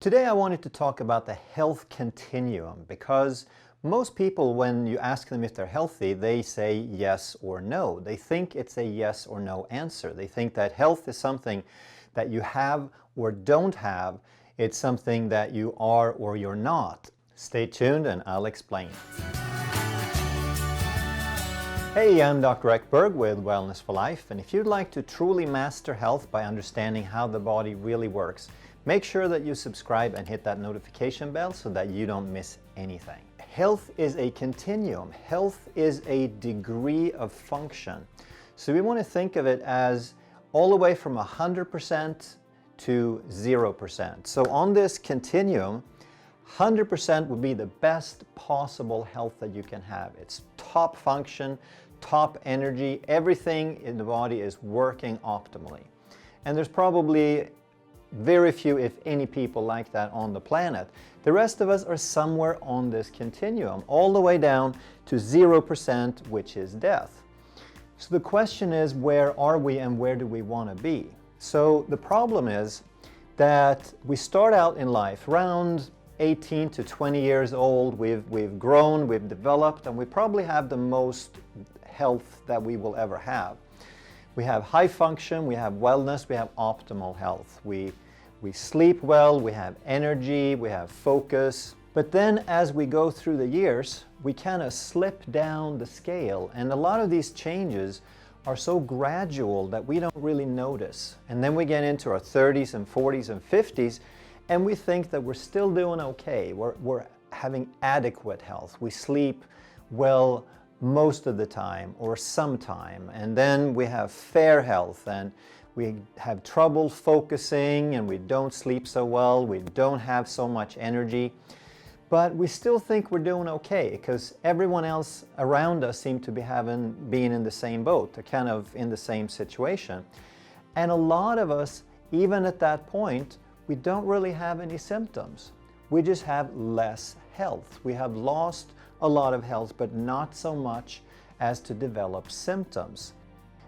Today I wanted to talk about the health continuum because most people, when you ask them if they're healthy, they say yes or no. They think it's a yes or no answer. They think that health is something that you have or don't have. It's something that you are or you're not. Stay tuned and I'll explain. Hey, I'm Dr. Ekberg with Wellness for Life, and if you'd like to truly master health by understanding how the body really works, make sure that you subscribe and hit that notification bell so that you don't miss anything. Health is a continuum. Health is a degree of function. So we want to think of it as all the way from 100% to 0%. So on this continuum, 100% would be the best possible health that you can have. It's top function, top energy, everything in the body is working optimally. And there's probably very few, if any, people like that on the planet. The rest of us are somewhere on this continuum, all the way down to 0%, which is death. So the question is, where are we and where do we want to be? So the problem is that we start out in life around 18 to 20 years old, we've grown, we've developed, and we probably have the most health that we will ever have. We have high function, we have wellness, we have optimal health. We sleep well, we have energy, we have focus. But then as we go through the years, we kind of slip down the scale, and a lot of these changes are so gradual that we don't really notice. And then we get into our 30s and 40s and 50s, and we think that we're still doing okay. We're having adequate health. We sleep well most of the time or sometime. And then we have fair health, and we have trouble focusing, and we don't sleep so well. We don't have so much energy. But we still think we're doing okay because everyone else around us seems to be being in the same boat. They're kind of in the same situation. And a lot of us, even at that point, we don't really have any symptoms. We just have less health. We have lost a lot of health, but not so much as to develop symptoms.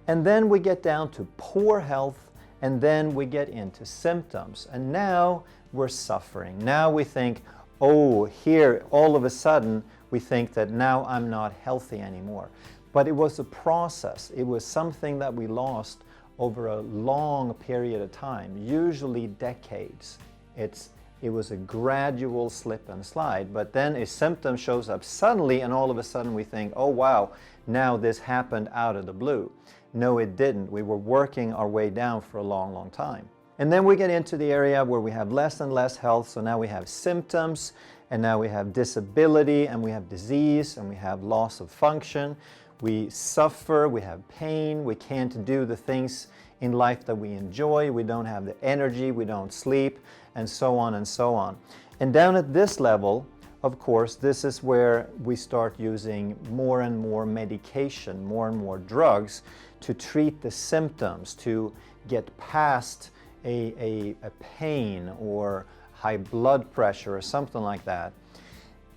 And then we get down to poor health, and then we get into symptoms. And now we're suffering. Now we think, oh, here, all of a sudden, we think that now I'm not healthy anymore. But it was a process. It was something that we lost over a long period of time, usually decades. It was a gradual slip and slide, but then a symptom shows up suddenly, and all of a sudden we think, oh wow, now this happened out of the blue. No, it didn't. We were working our way down for a long, long time. And then we get into the area where we have less and less health, so now we have symptoms, and now we have disability, and we have disease, and we have loss of function. We suffer, we have pain, we can't do the things in life that we enjoy, we don't have the energy, we don't sleep, and so on and so on. And down at this level, of course, this is where we start using more and more medication, more and more drugs to treat the symptoms, to get past a pain or high blood pressure or something like that.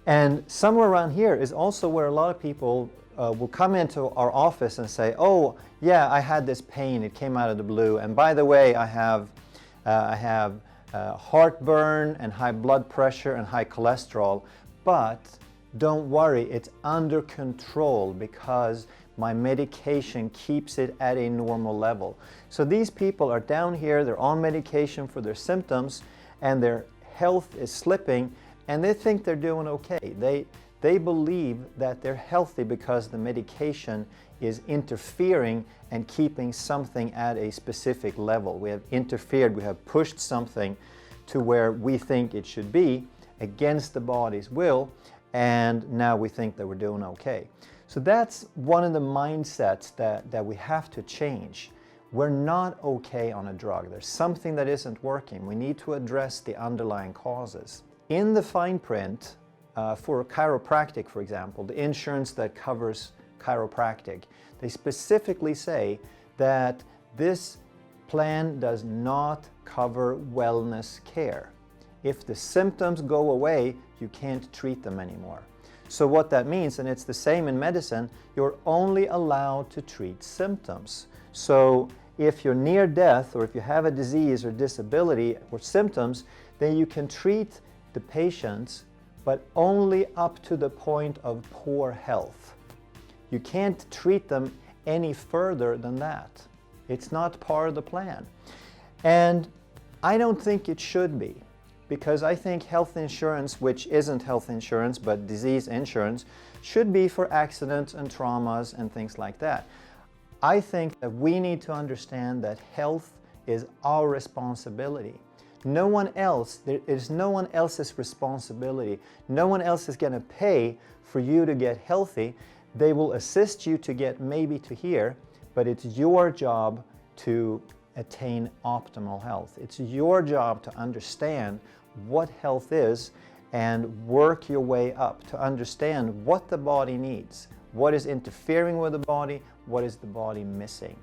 And somewhere around here is also where a lot of people will come into our office and say, oh yeah, I had this pain, it came out of the blue, and by the way, I have heartburn and high blood pressure and high cholesterol, but don't worry, it's under control because my medication keeps it at a normal level. So these people are down here, they're on medication for their symptoms, and their health is slipping, and they think they're doing okay. They believe that they're healthy because the medication is interfering and keeping something at a specific level. We have interfered, we have pushed something to where we think it should be against the body's will, and now we think that we're doing okay. So that's one of the mindsets that we have to change. We're not okay on a drug. There's something that isn't working. We need to address the underlying causes. In the fine print, for chiropractic, for example, the insurance that covers chiropractic, they specifically say that this plan does not cover wellness care. If the symptoms go away, you can't treat them anymore. So what that means, and it's the same in medicine, you're only allowed to treat symptoms. So if you're near death, or if you have a disease or disability or symptoms, then you can treat the patients, but only up to the point of poor health. You can't treat them any further than that. It's not part of the plan. And I don't think it should be, because I think health insurance, which isn't health insurance but disease insurance, should be for accidents and traumas and things like that. I think that we need to understand that health is our responsibility. No one else, there is no one else's responsibility. No one else is going to pay for you to get healthy. They will assist you to get maybe to here, but it's your job to attain optimal health. It's your job to understand what health is and work your way up to understand what the body needs, what is interfering with the body, what is the body missing.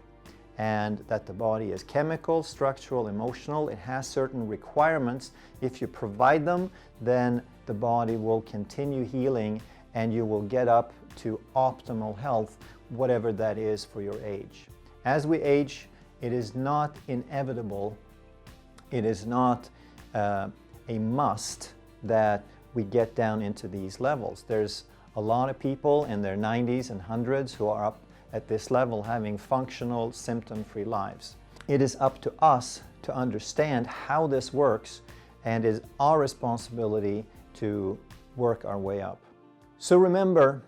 And that the body is chemical, structural, emotional. It has certain requirements. If you provide them, then the body will continue healing and you will get up to optimal health, whatever that is for your age. As we age, it is not inevitable, it is not a must that we get down into these levels. There's a lot of people in their 90s and 100s who are up at this level having functional, symptom-free lives. It is up to us to understand how this works, and it is our responsibility to work our way up. So remember,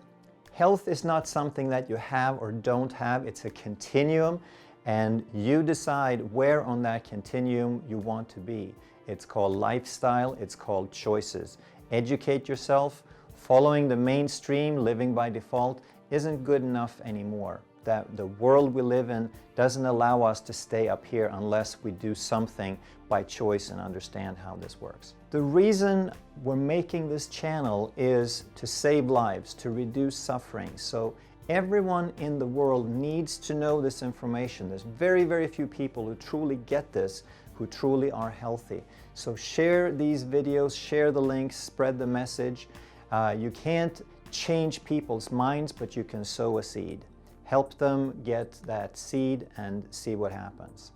health is not something that you have or don't have. It's a continuum, and you decide where on that continuum you want to be. It's called lifestyle, it's called choices. Educate yourself. Following the mainstream, living by default, isn't good enough anymore. That the world we live in doesn't allow us to stay up here unless we do something by choice and understand how this works. The reason we're making this channel is to save lives, to reduce suffering. So everyone in the world needs to know this information. There's very, very few people who truly get this, who truly are healthy. So share these videos, share the links, spread the message. You can't change people's minds, but you can sow a seed. Help them get that seed and see what happens.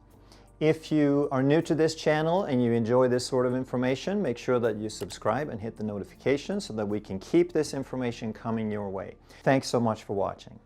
If you are new to this channel and you enjoy this sort of information, make sure that you subscribe and hit the notification so that we can keep this information coming your way. Thanks so much for watching.